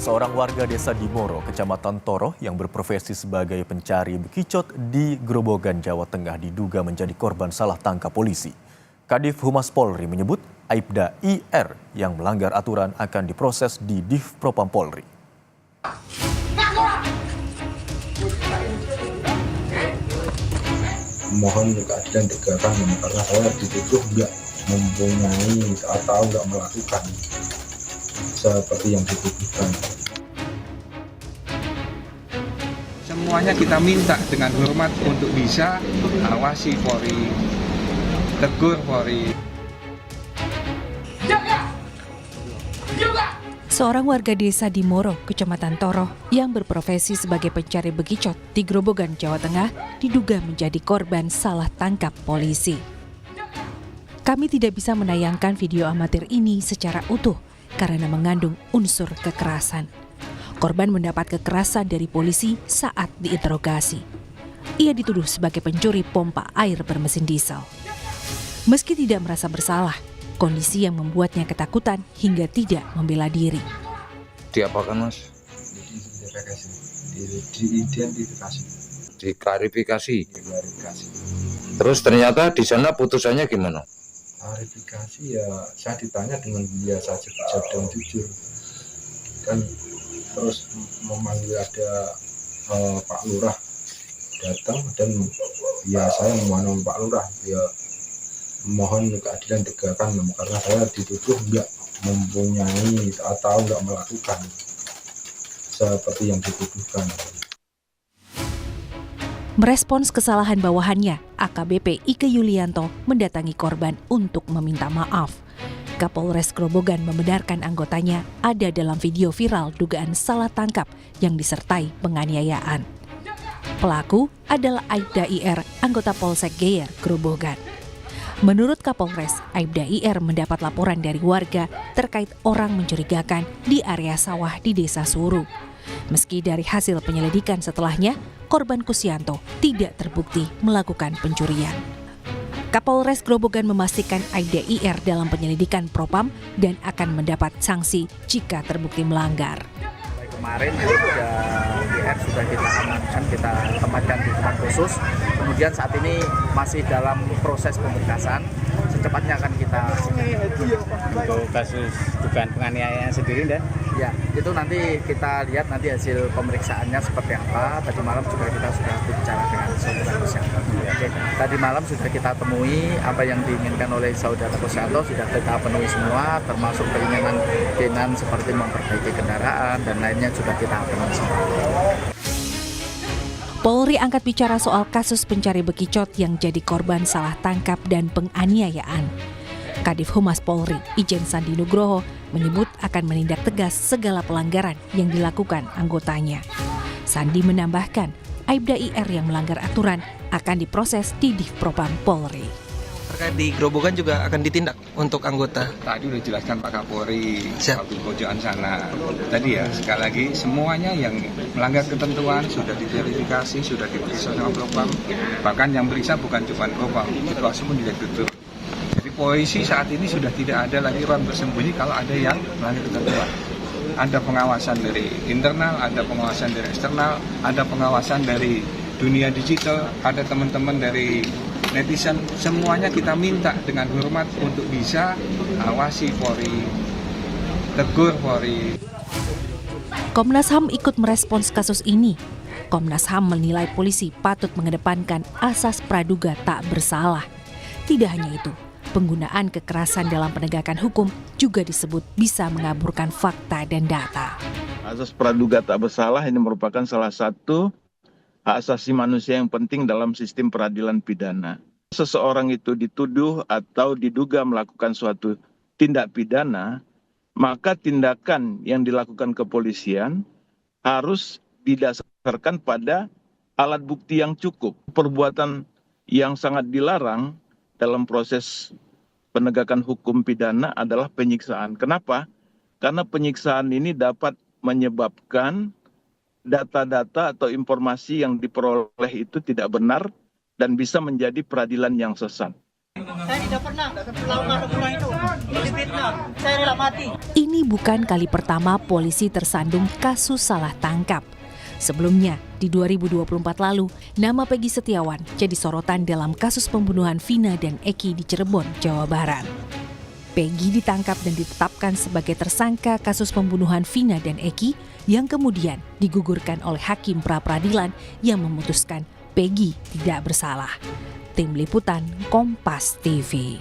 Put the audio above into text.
Seorang warga desa Dimoro, Kecamatan Toroh yang berprofesi sebagai pencari bekicot di Grobogan, Jawa Tengah diduga menjadi korban salah tangkap polisi. Kadif Humas Polri menyebut Aibda IR yang melanggar aturan akan diproses di Div Propam Polri. Mohon keadilan tegakkan karena saya dituduh nggak mempunyai atau nggak melakukan seperti yang dituduhkan. Semuanya kita minta dengan hormat untuk bisa awasi Polri, tegur Polri. Seorang warga desa Dimoro, Kecamatan Toroh, yang berprofesi sebagai pencari bekicot di Grobogan, Jawa Tengah, diduga menjadi korban salah tangkap polisi. Kami tidak bisa menayangkan video amatir ini secara utuh karena mengandung unsur kekerasan. Korban mendapat kekerasan dari polisi saat diinterogasi. Ia dituduh sebagai pencuri pompa air bermesin diesel. Meski tidak merasa bersalah, kondisi yang membuatnya ketakutan hingga tidak membela diri. Diapakan, Mas? Diidentifikasi. Diklarifikasi. Terus ternyata di sana putusannya gimana? Klarifikasi ya saya ditanya dengan biasa saja dan jujur. Kan terus memanggil ada Pak Lurah datang dan ya saya memohon Pak Lurah ya mohon keadilan tegakkan karena saya dituduh nggak mempunyai atau nggak melakukan seperti yang dituduhkan. Merespons kesalahan bawahannya, AKBP Ike Yulianto mendatangi korban untuk meminta maaf. Kapolres Grobogan membenarkan anggotanya ada dalam video viral dugaan salah tangkap yang disertai penganiayaan. Pelaku adalah Aibda IR, anggota Polsek Geyer, Grobogan. Menurut Kapolres, Aibda IR mendapat laporan dari warga terkait orang mencurigakan di area sawah di Desa Suru. Meski dari hasil penyelidikan setelahnya, korban Kusianto tidak terbukti melakukan pencurian. Kapolres Grobogan memastikan Aibda IR dalam penyelidikan Propam dan akan mendapat sanksi jika terbukti melanggar. Kemarin IR sudah kita amankan, kita tempatkan di tempat khusus. Kemudian saat ini masih dalam proses pemberkasan. Secepatnya akan kita untuk kasus dugaan penganiayaan sendiri, dan ya itu nanti kita lihat nanti hasil pemeriksaannya seperti apa. Tadi malam juga kita sudah bicara dengan saudara Kusianto. Tadi malam sudah kita temui apa yang diinginkan oleh saudara Kusianto sudah kita penuhi semua, termasuk keinginan dengan seperti memperbaiki kendaraan dan lainnya sudah kita penuhi semua. Polri angkat bicara soal kasus pencari bekicot yang jadi korban salah tangkap dan penganiayaan. Kadif Humas Polri, Ijen Sandi Nugroho, menyebut akan menindak tegas segala pelanggaran yang dilakukan anggotanya. Sandi menambahkan, Aibda IR yang melanggar aturan akan diproses di Div Propam Polri. Terkait di Grobogan juga akan ditindak untuk anggota. Tadi udah jelaskan Pak Kapolri Siap. waktu pojokan sana. Tadi ya, sekali lagi semuanya yang melanggar ketentuan sudah diverifikasi, sudah diperiksa sama Propam. Bahkan yang periksa bukan cuma Propam, Situasi pun juga tutup. Jadi polisi saat ini sudah tidak ada lagi ruang bersembunyi kalau ada yang melanggar ketentuan. Ada pengawasan dari internal, ada pengawasan dari eksternal, ada pengawasan dari dunia digital, ada teman-teman dari netizen. Semuanya kita minta dengan hormat untuk bisa awasi Polri, tegur Polri. Komnas HAM ikut merespons kasus ini. Komnas HAM menilai polisi patut mengedepankan asas praduga tak bersalah. Tidak hanya itu, penggunaan kekerasan dalam penegakan hukum juga disebut bisa mengaburkan fakta dan data. Asas praduga tak bersalah ini merupakan salah satu hak asasi manusia yang penting dalam sistem peradilan pidana. Seseorang itu dituduh atau diduga melakukan suatu tindak pidana, maka tindakan yang dilakukan kepolisian harus didasarkan pada alat bukti yang cukup. Perbuatan yang sangat dilarang dalam proses penegakan hukum pidana adalah penyiksaan. Kenapa? Karena penyiksaan ini dapat menyebabkan data-data atau informasi yang diperoleh itu tidak benar dan bisa menjadi peradilan yang sesat. Saya tidak pernah melakukan orang itu. Ini fitnah. Saya rela mati. Ini bukan kali pertama polisi tersandung kasus salah tangkap. Sebelumnya, di 2024 lalu, nama Peggy Setiawan jadi sorotan dalam kasus pembunuhan Vina dan Eki di Cirebon, Jawa Barat. Peggy ditangkap dan ditetapkan sebagai tersangka kasus pembunuhan Vina dan Eki yang kemudian digugurkan oleh Hakim pra-peradilan yang memutuskan Peggy tidak bersalah. Tim Liputan Kompas TV.